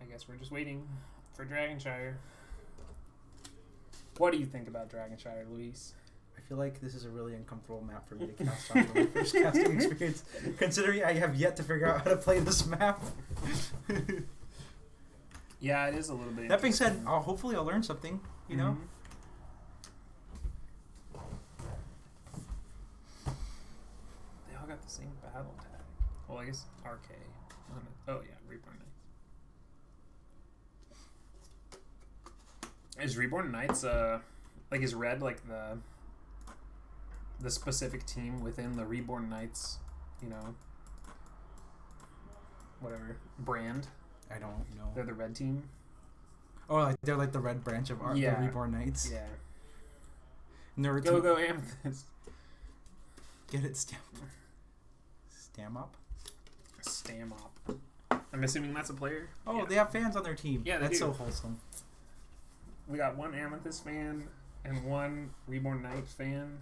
guess we're just waiting for Dragonshire. What do you think about Dragonshire, Luis? I feel like this is a really uncomfortable map for me to cast on my first casting experience, considering I have yet to figure out how to play this map. Yeah, it is a little bit. That being said, hopefully I'll learn something, you know? They all got the same battle tag. Well, I guess RK. Oh, yeah, Reborn Knights. Is Reborn Knights, like, is Red, like, the specific team within the Reborn Knights, you know, whatever, brand? I don't know. They're the red team? Oh, like they're like the red branch of the Reborn Knights. Yeah. And they're go Amethyst. Get it, Stamop? Stamop. I'm assuming that's a player? Oh, yeah. They have fans on their team. Yeah, that's do. so wholesome. We got one Amethyst fan and one Reborn Knight fan.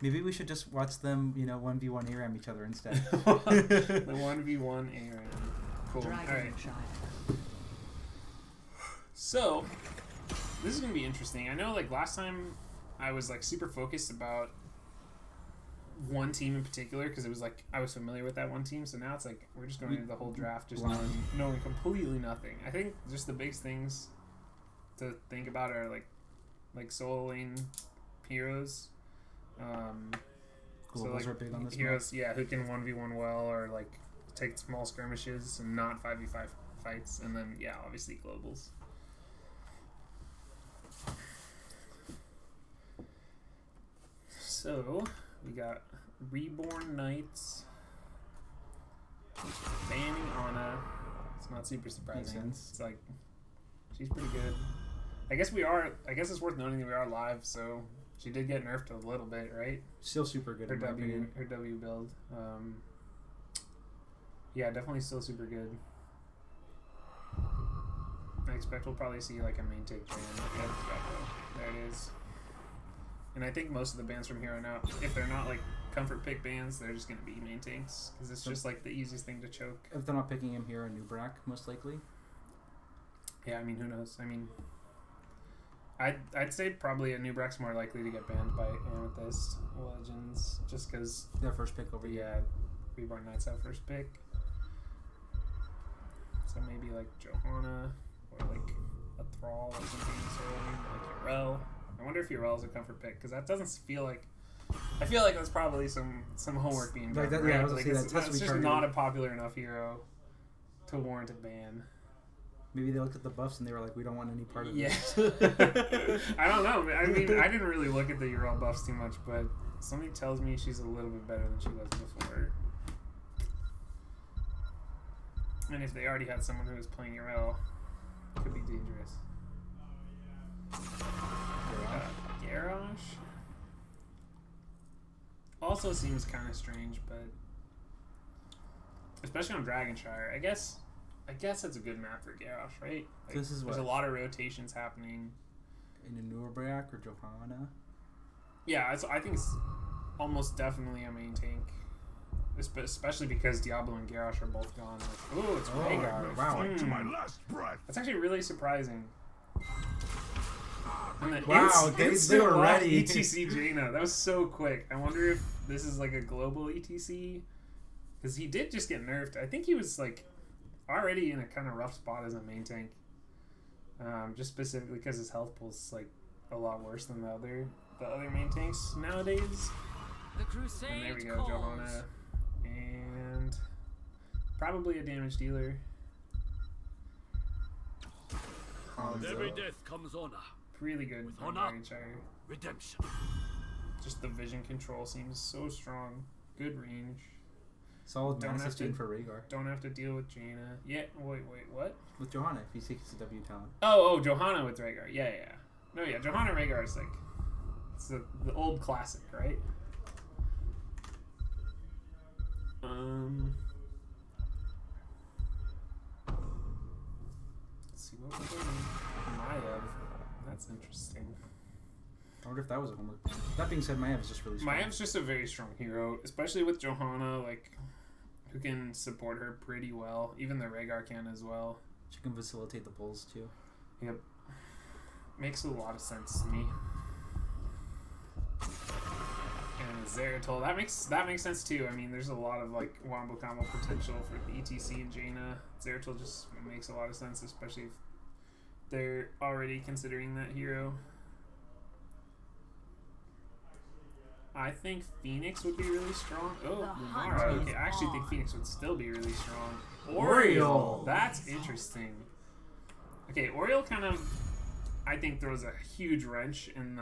Maybe we should just watch them, you know, 1v1 ARAM each other instead. The 1v1 ARAM. Cool. Alright. So, this is going to be interesting. I know, like, last time I was, like, super focused about one team in particular because it was, like, I was familiar with that one team. So now it's, like, we're just going into the whole draft just knowing completely nothing. I think just the biggest things to think about are, like solo lane heroes. Globals so, like, are big on this heroes, who can 1v1 well or, like, take small skirmishes and not 5v5 fights, and then obviously globals. So we got Reborn Knights banning Ana. It's not super surprising. It's like she's pretty good. I guess it's worth noting that we are live, so she did get nerfed a little bit, right? Still super good. Her W build. Yeah, definitely still super good. I expect we'll probably see like a main take ban. There it is. And I think most of the bans from here on out, if they're not like comfort pick bans, they're just going to be main tanks because it's just like the easiest thing to choke. If they're not picking him here, a Nubrak most likely. Yeah, I mean, who knows? I mean, I'd say probably a Nubrak's more likely to get banned by Amethyst Legends just because their first pick over here. Reborn Knights have first pick. So maybe like Johanna or like a Thrall or something, so like Urel. I wonder if Urel is a comfort pick because that doesn't feel like. I feel like that's probably some homework being done. Like that, right? Yeah, I was like that's just targeted. Not a popular enough hero to warrant a ban. Maybe they looked at the buffs and they were like, we don't want any part of this. Yeah. I don't know. I mean, I didn't really look at the Urel buffs too much, but something tells me she's a little bit better than she was before. And if they already had someone who was playing Urel, it could be dangerous. Garrosh also seems kind of strange, but especially on Dragonshire, I guess it's a good map for Garrosh, right? Like, this is there's a lot of rotations happening. In a Nubrak or Johanna? Yeah, I think it's almost definitely a main tank. Especially because Diablo and Garrosh are both gone. Like, ooh, it's Rhaegar. Wow. To my last breath. That's actually really surprising. And wow, they were ready. ETC Jaina. That was so quick. I wonder if this is like a global ETC. Because he did just get nerfed. I think he was like already in a kind of rough spot as a main tank. Just specifically because his health pool's like a lot worse than the other main tanks nowadays. The Crusade and there we go, Johanna. And probably a damage dealer. Every death comes honor. Really good for Dragonshire. Redemption. Just the vision control seems so strong. Good range. Solid mana sustain for Rhaegar. Don't have to deal with Jaina. Yeah, wait, what? With Johanna, if he takes the W talent. Oh, Johanna with Rhaegar. Yeah. No, yeah, Johanna Rhaegar is like, it's the old classic, right? Let's see what we're doing. Maiev. That's interesting. I wonder if that was a homework. That being said, Maiev is just really strong. Maev's just a very strong hero, especially with Johanna, like, who can support her pretty well. Even the Rhaegar can as well. She can facilitate the pulls too. Yep. Makes a lot of sense to me. And Zeratul, that makes sense too. I mean, there's a lot of like wombo combo potential for the ETC and Jaina. Zeratul just makes a lot of sense, especially if they're already considering that hero. I think Phoenix would be really strong. Oh, Lunara. Okay, I actually think Phoenix would still be really strong. Oriole! That's interesting. Okay, Oriole kind of, I think, throws a huge wrench in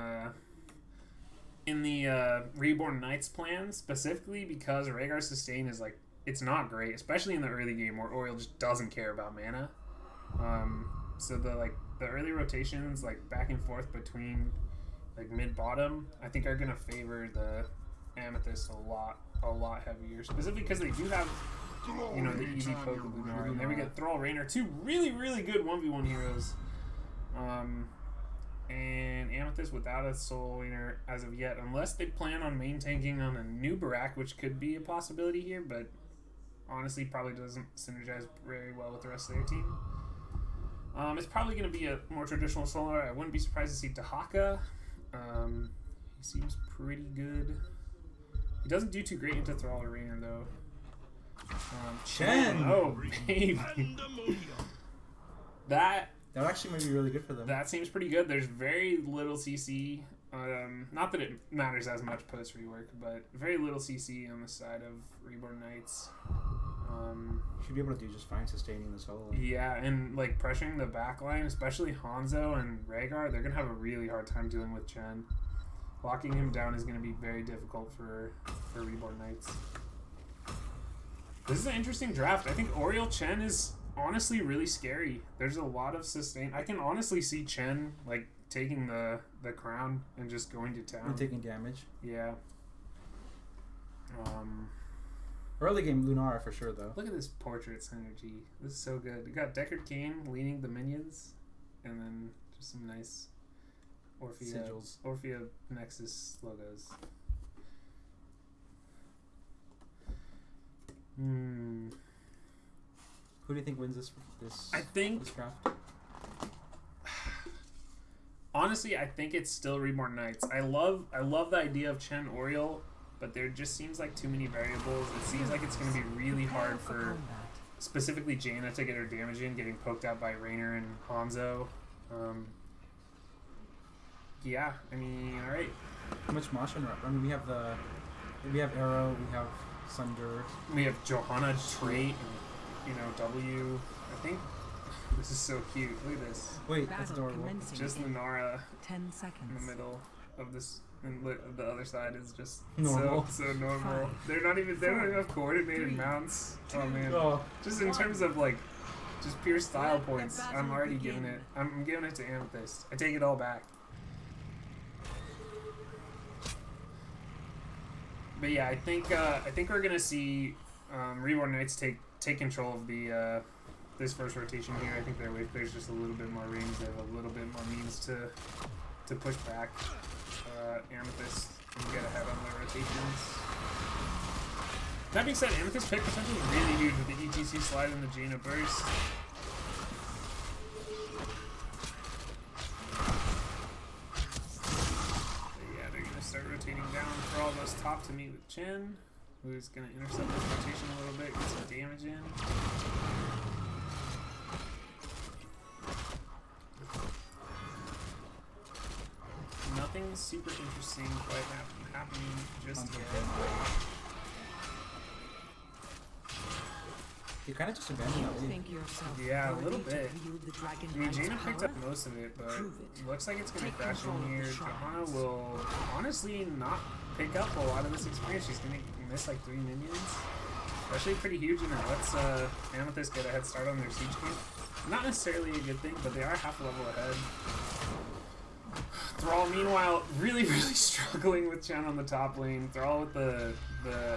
the Reborn Knights plan, specifically because Rhaegar Sustain is like, it's not great, especially in the early game where Oriole just doesn't care about mana. So the early rotations, like back and forth between like mid bottom, I think are gonna favor the Amethyst a lot heavier, specifically because they do have, you know, the easy poke of Lunara, and then we get Thrall Raynor, two really good 1v1 heroes. And Amethyst without a Soul Raynor as of yet, unless they plan on main tanking on a new Barak, which could be a possibility here, but honestly probably doesn't synergize very well with the rest of their team. It's probably going to be a more traditional soloer. I wouldn't be surprised to see Dahaka. He seems pretty good. He doesn't do too great into Thrall or Raynor though. Chen! Oh, baby. That actually might be really good for them. That seems pretty good. There's very little CC. Not that it matters as much post rework, but very little CC on the side of Reborn Knights. Should be able to do just fine sustaining the solo. Yeah, and like pressuring the backline, especially Hanzo and Rhaegar, they're gonna have a really hard time dealing with Chen. Locking him down is gonna be very difficult for Reborn Knights. This is an interesting draft. I think Oriole Chen is honestly really scary. There's a lot of sustain. I can honestly see Chen like taking the crown and just going to town. And taking damage. Yeah. Early game Lunara for sure though. Look at this portrait synergy. This is so good. You got Deckard Cain leading the minions, and then just some nice Orphea Nexus logos. Who do you think wins this I think this draft? Honestly, I think it's still Reborn Knights. I love the idea of Chen Oriole, but there just seems like too many variables. It seems like it's going to be really hard for specifically Jaina to get her damage in, getting poked out by Raynor and Hanzo. Yeah, I mean, all right. How much Mashin? I mean, we have Arrow, we have Sunder. We have Johanna Trait, and W. I think this is so cute. Look at this. Wait, that's adorable. Just Lunara 10 seconds. in the middle of this, and the other side is just Normal. so normal. They don't even have coordinated mounts. Oh man. Oh. Just in terms of like, just pure style points, I'm already giving it. I'm giving it to Amethyst. I take it all back. But yeah, I think we're gonna see Reborn Knights take control of the this first rotation here. I think there's just a little bit more range. They have a little bit more means to push back Amethyst and get ahead on their rotations. That being said, Amethyst pick potentially really huge with the ETC slide and the Jaina burst. Start rotating down for all those top to meet with Chen, who's going to intercept this rotation a little bit, get some damage in. Nothing super interesting quite happening just yet. You kind of just abandoned that lead. Yeah, a little bit. I mean, Jaina picked up most of it, but looks like it's going to crash in here. Johanna will honestly not pick up a lot of this experience. She's going to miss like 3 minions. Actually pretty huge, and it lets Amethyst get a head start on their siege camp. Not necessarily a good thing, but they are half a level ahead. Thrall, meanwhile, really struggling with Chen on the top lane. Thrall with the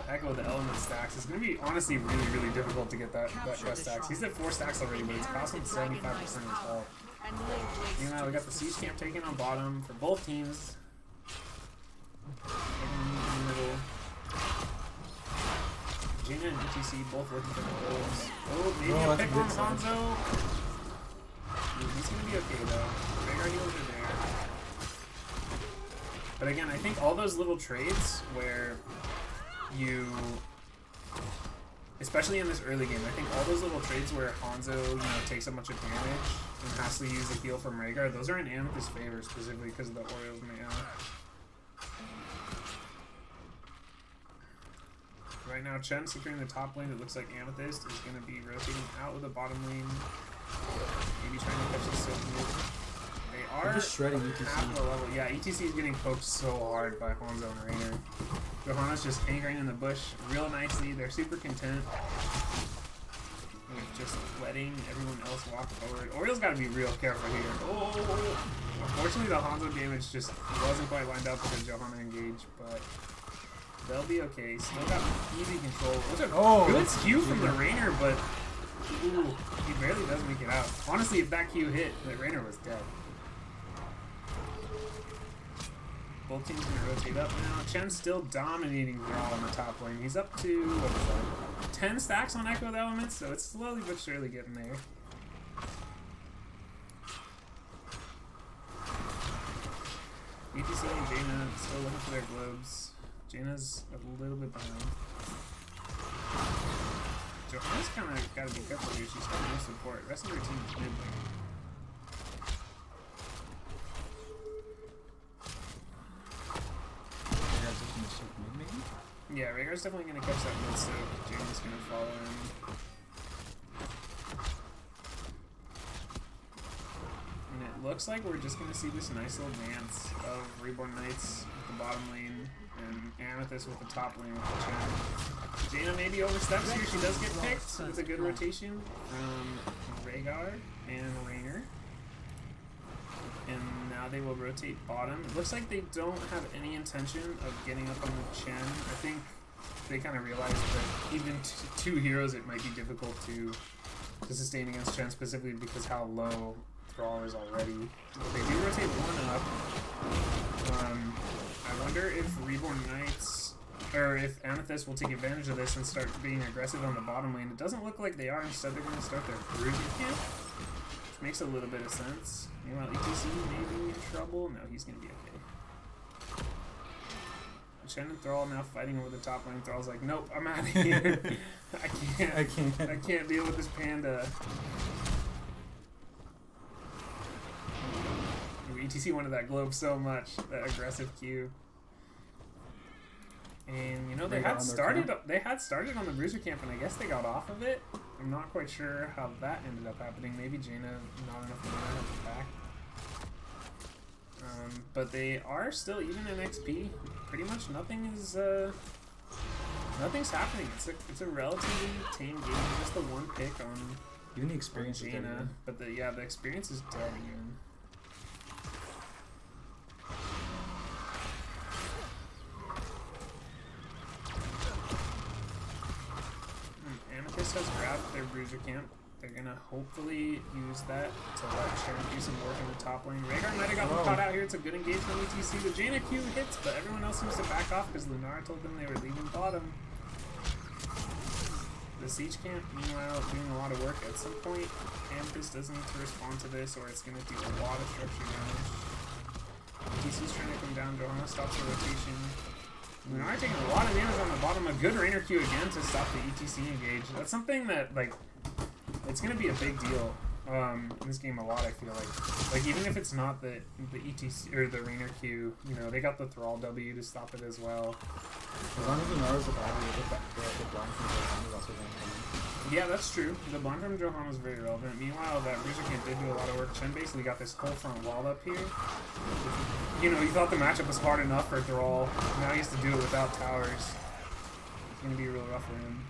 Echo of the Element stacks. It's going to be, honestly, really difficult to get that quest stacks. He's at 4 stacks already, but it's costing 75% of his health. Meanwhile, we got the siege camp taken on bottom for both teams. In the middle. Jaina and ETC both looking for the goals. Oh, maybe a pick on Hanzo. It's gonna be okay though. Rhaegar heals are there. But again, I think all those little trades where you, especially in this early game, I think all those little trades where Hanzo, takes a bunch of damage and has to use the heal from Rhaegar, those are in Amethyst's favor specifically because of the Orioles mana. Right now, Chen securing the top lane. It looks like Amethyst is going to be rotating out of the bottom lane. Maybe trying to catch the silk mid. They are just shredding ETC. half the level. Yeah, ETC is getting poked so hard by Hanzo and Raynor. Johanna's just anchoring in the bush real nicely. They're super content with just letting everyone else walk forward. Oriole's got to be real careful here. Oh! Unfortunately, the Hanzo damage just wasn't quite lined up because Johanna engaged, but they'll be okay. Still got easy control. Those are good skew from the Raynor, but ooh, he barely does make it out. Honestly, if that Q hit, the Raynor was dead. Both teams gonna rotate up now. Chen's still dominating Brawl on the top lane. He's up to, what is that, 10 stacks on Echo of the Elements, so it's slowly but surely getting there. ETC and Jaina still looking for their globes. Jaina's a little bit behind. Johanna's kind of got to be careful here. She's got no support. The rest of her team is mid lane. Yeah, Rhaegar's definitely going to catch that mid soak. Jaina's going to follow him. And it looks like we're just going to see this nice little dance of Reborn Knights with the bottom lane and Amethyst with the top lane with the Chen. Jaina maybe oversteps here. She does get picked with a good rotation from Rhaegar and Raynor. And now they will rotate bottom. It looks like they don't have any intention of getting up on the Chen. I think they kind of realized that even two heroes, it might be difficult to sustain against Chen, specifically because how low Thrall is already. But they do rotate one up. I wonder if Reborn Knights, or if Amethyst will take advantage of this and start being aggressive on the bottom lane. It doesn't look like they are. Instead, they're going to start their cruising camp, which makes a little bit of sense. Meanwhile, ETC may be in trouble. No, he's going to be okay. Chen and Thrall now fighting over the top lane. Thrall's like, nope, I'm out of here. I can't deal with this panda. Ooh, ETC wanted that globe so much, that aggressive Q. And they had started on the bruiser camp, and I guess they got off of it. I'm not quite sure how that ended up happening. Maybe Jaina not enough mana to back. But they are still even in XP. Pretty much nothing's happening. It's a relatively tame game. Just the one pick on even the experience on Jaina, but the experience is dead even. Amethyst has grabbed their bruiser camp. They're gonna hopefully use that to let Sharon do some work in the top lane. Rhaegar might have gotten caught out here. It's a good engagement from ETC. The Jaina Q hits, but everyone else seems to back off because Lunara told them they were leaving bottom. The siege camp, meanwhile, doing a lot of work. At some point, Amethyst does need to respond to this, or it's gonna do a lot of structure damage. ETC's trying to come down. Johanna stops the rotation. Lunara taking a lot of damage on the bottom. A good Raynor Q again to stop the ETC engage. That's something that, it's gonna be a big deal in this game a lot. I feel like even if it's not the ETC or the Raynor Q, they got the Thrall W to stop it as well. As long as Lunara's the battery, the blind from Johanna is also going to come in. Yeah, that's true. The blind from Johanna was very relevant. Meanwhile, that bruiser camp did do a lot of work. Chen basically got this whole front wall up here. You thought the matchup was hard enough for Thrall. Now he has to do it without towers. It's gonna be real rough for him.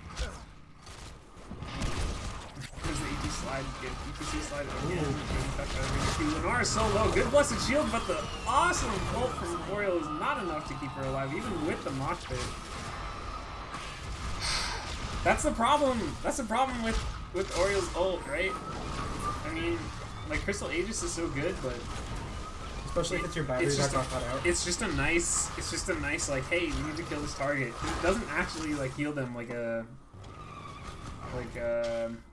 There's the ETC slide again. Lunara is so low. Good blessed shield, but the awesome ult from Oriole is not enough to keep her alive, even with the mosh pit. That's the problem. That's the problem with Oriole's ult, right? I mean, Crystal Aegis is so good, but especially if it's your battery that got cut out. It's just a nice hey, we need to kill this target. It doesn't actually heal them like a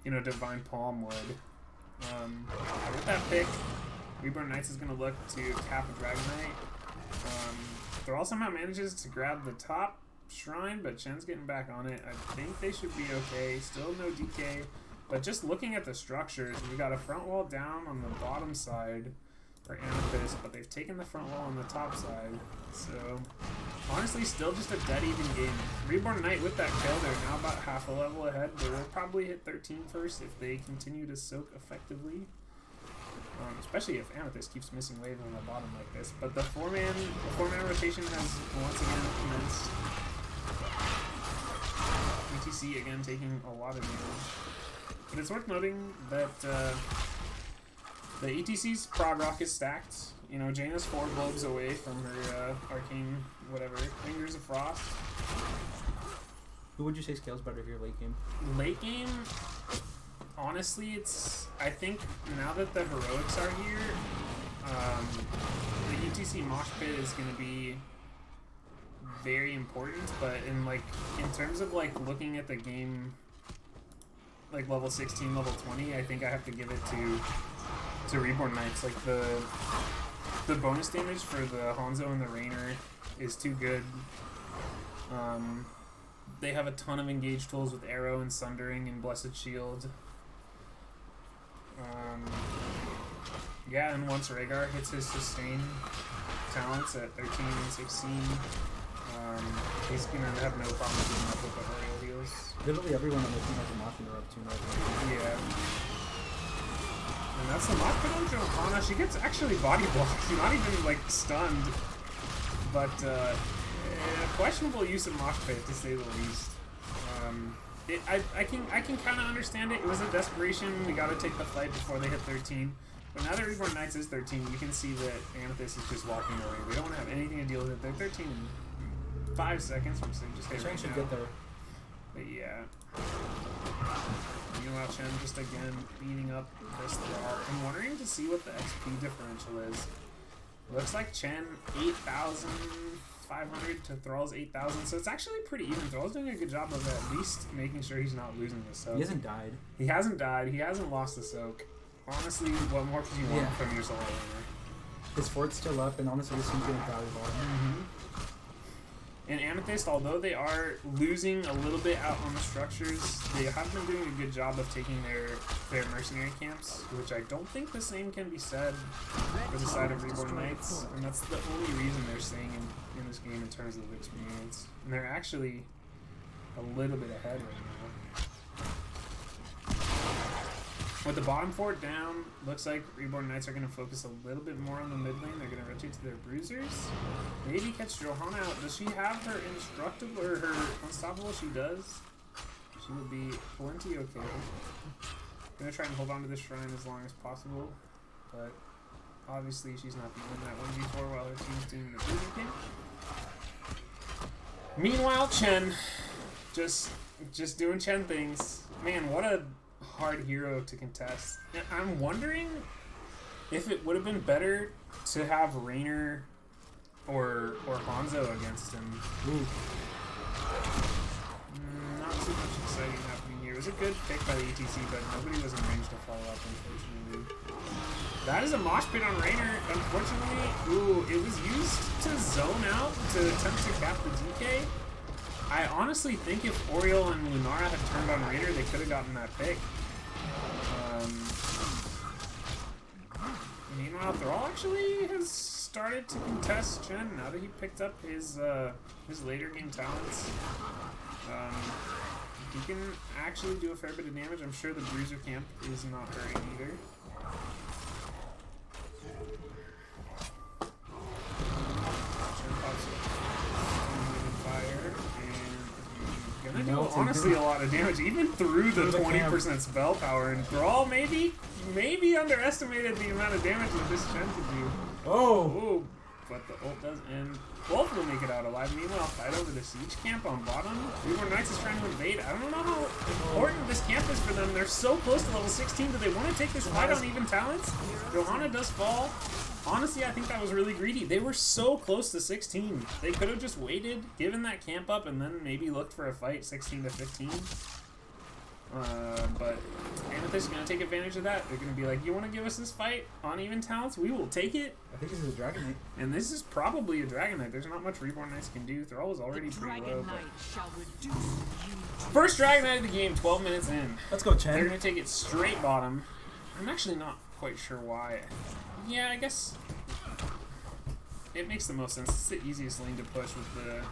Divine Palm would. With that pick, Reborn Knights is going to look to cap a Dragon Knight. Thrall somehow manages to grab the top shrine, but Chen's getting back on it. I think they should be okay. Still no DK. But just looking at the structures, we got a front wall down on the bottom side for Amethyst, but they've taken the front wall on the top side. So, honestly, still just a dead even game. Reborn Knight with that kill, they're now about half a level ahead. They will probably hit 13 first if they continue to soak effectively. Especially if Amethyst keeps missing wave on the bottom like this. But the four-man rotation has once again commenced. ETC again taking a lot of damage. But it's worth noting that the ETC's prog rock is stacked. You know, Jaina's 4 globes away from her arcane, whatever, Fingers of Frost. Who would you say scales better here late game? Late game, honestly, I think now that the heroics are here, the ETC mosh pit is going to be very important, but in terms of looking at the game, like level 16, level 20, I think I have to give it to Reborn Knights. Like the bonus damage for the Hanzo and the Rainer is too good. They have a ton of engaged tools with Arrow and Sundering and Blessed Shield. Yeah, and once Rhaegar hits his sustain talents at 13 and 16, he's gonna have no problem keeping up with the Oriole heals. Literally everyone on the team has a Moth interrupt too much. Yeah. And that's the Moth pit on Johanna. She gets actually body blocked, not even stunned. But questionable use of Mosh Pit to say the least. I can kind of understand it. It was a desperation. We got to take the fight before they hit 13. But now that Reborn Knights is 13, you can see that Amethyst is just walking away. We don't want to have anything to deal with it. They're 13 in 5 seconds. We're saying just hit right should now. get there. But yeah. Meanwhile, Chen just again beating up this Thrall. I'm wondering to see what the XP differential is. Looks like Chen 8,500 to Thrall's 8,000, so it's actually pretty even. Thrall's doing a good job of at least making sure he's not losing the soak. He hasn't died. He hasn't died. He hasn't lost the soak. Honestly, what more could you want from your solo laner? His fort's still up, and honestly, this seems getting valuable. And Amethyst, although they are losing a little bit out on the structures, they have been doing a good job of taking their mercenary camps, which I don't think the same can be said for the side of Reborn Knights, and that's the only reason they're staying in this game in terms of experience. And they're actually a little bit ahead right now. With the bottom fort down, looks like Reborn Knights are going to focus a little bit more on the mid lane. They're going to rotate to their bruisers. Maybe catch Johanna out. Does she have her indestructible or her unstoppable? She does. She will be plenty okay. Going to try and hold on to this shrine as long as possible. But obviously she's not doing that 1v4 while her team's doing the bruiser king. Meanwhile, Chen just doing Chen things. Man, what a hard hero to contest. And I'm wondering if it would have been better to have Rainer or Hanzo against him. Not too much exciting happening here. It was a good pick by the ETC, but nobody was in range to follow up, unfortunately. That is a mosh pit on Rainer. Unfortunately, it was used to zone out to attempt to cap the DK. I honestly think if Oriole and Lunara had turned on Rainer, they could have gotten that pick. Meanwhile, Thrall actually has started to contest Chen now that he picked up his later game talents. He can actually do a fair bit of damage. I'm sure the bruiser camp is not hurting either. Chen pops fire and gonna do honestly a lot of damage, even through the 20% spell power. And Thrall maybe underestimated the amount of damage that this Chen could do. Oh! But the ult does end. Both will make it out alive. Meanwhile, fight over the siege camp on bottom. Reborn Knights is trying to invade. I don't know how important this camp is for them. They're so close to level 16. Do they want to take this fight on even talents? Johanna does fall. Honestly, I think that was really greedy. They were so close to 16. They could have just waited, given that camp up, and then maybe looked for a fight 16 to 15. But Amethyst is going to take advantage of that. They're going to be like, you want to give us this fight on even talents? We will take it. I think this is a Dragon Knight. And this is probably a Dragon Knight. There's not much Reborn Knights can do. Thrall is already pretty low. First Dragon Knight of the game, 12 minutes in. Let's go, Chen. They're going to take it straight bottom. I'm actually not quite sure why. Yeah, I guess it makes the most sense. It's the easiest lane to push with the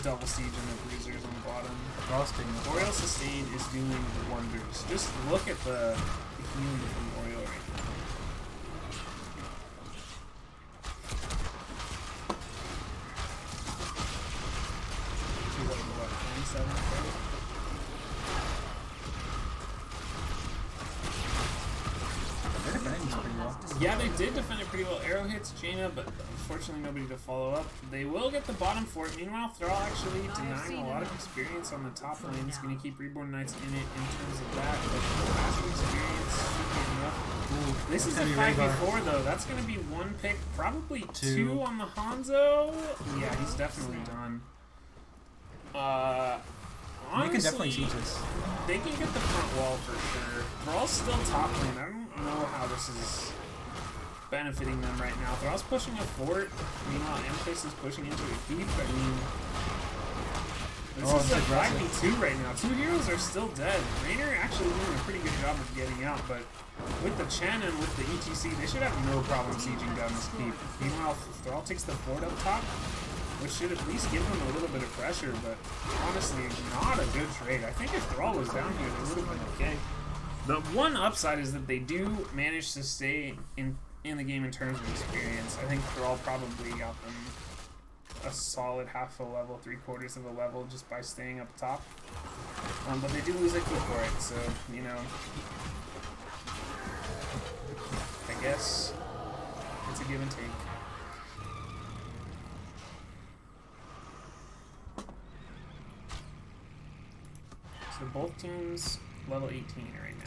double siege and the bruisers on the bottom. Oriole Sustain is doing wonders. Just look at the healing from Oriole right now. She's like, what, 27? They're defending this pretty well. Yeah, they did defend it pretty well. Arrow hits Jaina, but unfortunately nobody to follow up. They will get the bottom for it. Meanwhile, Thrall actually denying a lot of experience on the top lane. It's going to keep Reborn Knights in it in terms of that, but passive experience should be enough. Ooh, this is a 5v4 though. That's going to be one pick, probably two on the Hanzo. Yeah, he's definitely done. Honestly, you can definitely teach this. They can get the front wall for sure. Thrall's still top lane. I don't know how this is benefiting them right now. Thrall's pushing a fort. Meanwhile, Amethyst is pushing into a keep. I mean, this is a 5v2 right now. Two heroes are still dead. Raynor actually doing a pretty good job of getting out, but with the Chen and with the ETC, they should have no problem sieging down this keep. Meanwhile, Thrall takes the fort up top, which should at least give them a little bit of pressure, but honestly, not a good trade. I think if Thrall was down here, they would have been okay. The one upside is that they do manage to stay in the game in terms of experience. I think Thrall probably got them a solid half a level, 3/4 of a level just by staying up top. But they do lose a key for it, so, you know, I guess it's a give and take. So both teams level 18 right now.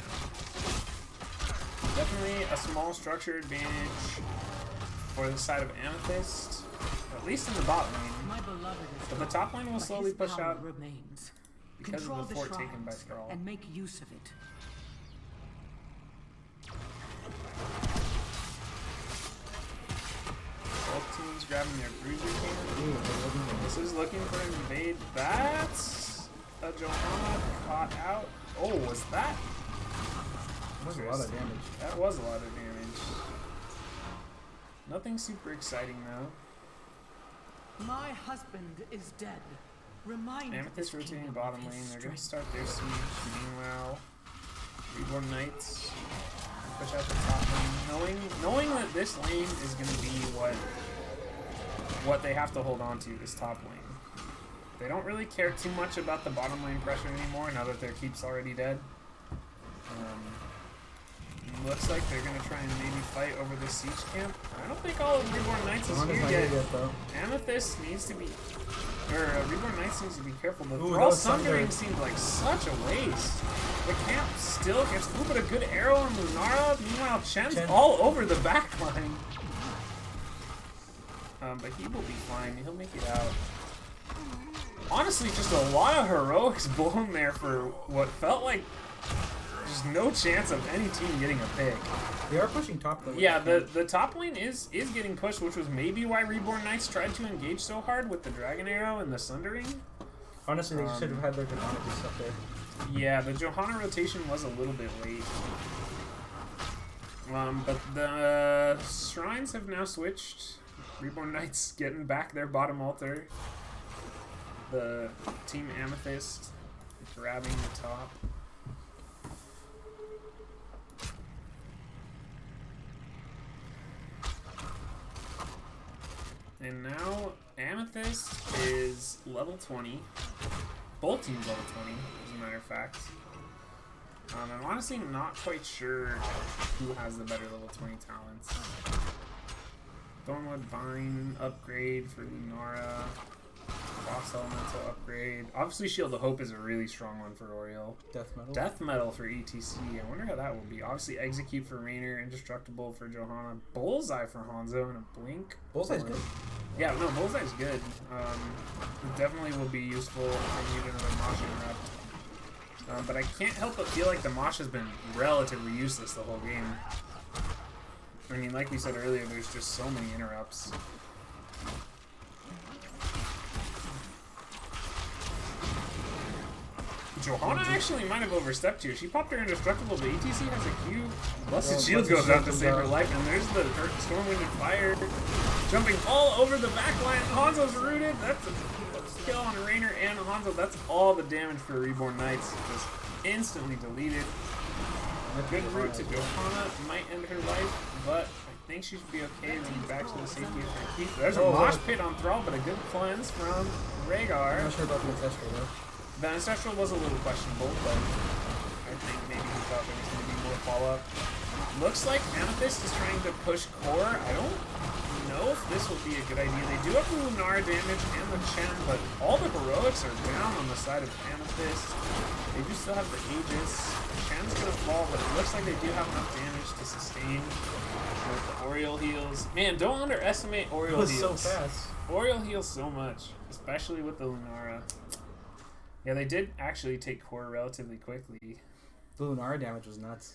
Definitely a small structure advantage for the side of Amethyst, at least in the bot lane. But the top lane will slowly push out because of the fort taken by Thrall. And make use of it. Both teams grabbing their bruiser cannon. This is looking for an invade. That's a Johanna caught out. Oh, was that? That was a lot of damage. That was a lot of damage. Nothing super exciting though. My husband is dead. Remind Amethyst rotating bottom lane. They're going to start their siege. Meanwhile, Reborn Knights push out the top lane, knowing that this lane is going to be what they have to hold on to. This top lane. They don't really care too much about the bottom lane pressure anymore now that their keep's already dead. Looks like they're going to try and maybe fight over this siege camp. I don't think all of Reborn Knights is here yet. Amethyst needs to be... Reborn Knights needs to be careful. The Thrall Sundering seemed like such a waste. The camp still gets a little bit of good arrow on Lunara. Meanwhile, Chen's all over the backline. But he will be fine. He'll make it out. Honestly, just a lot of heroics blown there for what felt like there's no chance of any team getting a pick. They are pushing top though. Yeah, the top lane is getting pushed, which was maybe why Reborn Knights tried to engage so hard with the Dragon Arrow and the Sundering. Honestly, they should have had their Johanna just up there. Yeah, the Johanna rotation was a little bit late. But the shrines have now switched. Reborn Knights getting back their bottom altar. The Team Amethyst grabbing the top. And now Amethyst is level 20. Both teams level 20, as a matter of fact. I'm honestly not quite sure who has the better level 20 talents. Thornwood Vine upgrade for Lunara. Frost Elemental upgrade. Obviously Shield of Hope is a really strong one for Oriole. Death Metal. Death Metal for ETC. I wonder how that will be. Obviously Execute for Raynor. Indestructible for Johanna. Bullseye for Hanzo and a Blink. Bullseye's good. Yeah, no, Bullseye's good. It definitely will be useful if I need another Moshing rep. But I can't help but feel like the Mosh has been relatively useless the whole game. I mean, like we said earlier, there's just so many interrupts. Johanna actually might have overstepped here. She popped her indestructible, but ETC has a Q. Blessed Shield goes out to save her life, and there's the Stormwind and Fire jumping all over the back line. Hanzo's rooted. That's a kill on Rainer and Hanzo. That's all the damage for Reborn Knights. Just instantly deleted. A good route to Johanna might end her life, but I think she should be okay running back to the safety of her keep. There's a mosh pit on Thrall, but a good cleanse from Rhaegar. I'm not sure about the Ancestral though. The Ancestral was a little questionable, but I think maybe he thought there was going to be more follow-up. Looks like Amethyst is trying to push core. I don't know if this will be a good idea. They do have the Lunara damage and the Chen, but all the heroics are down on the side of Amethyst. They do still have the Aegis. Chen's going to fall, but it looks like they do have enough damage to sustain with the Oriole heals. Man, don't underestimate Oriole heals. It was so fast. Oriole heals so much, especially with the Lunara. Yeah, they did actually take core relatively quickly. The Lunara damage was nuts.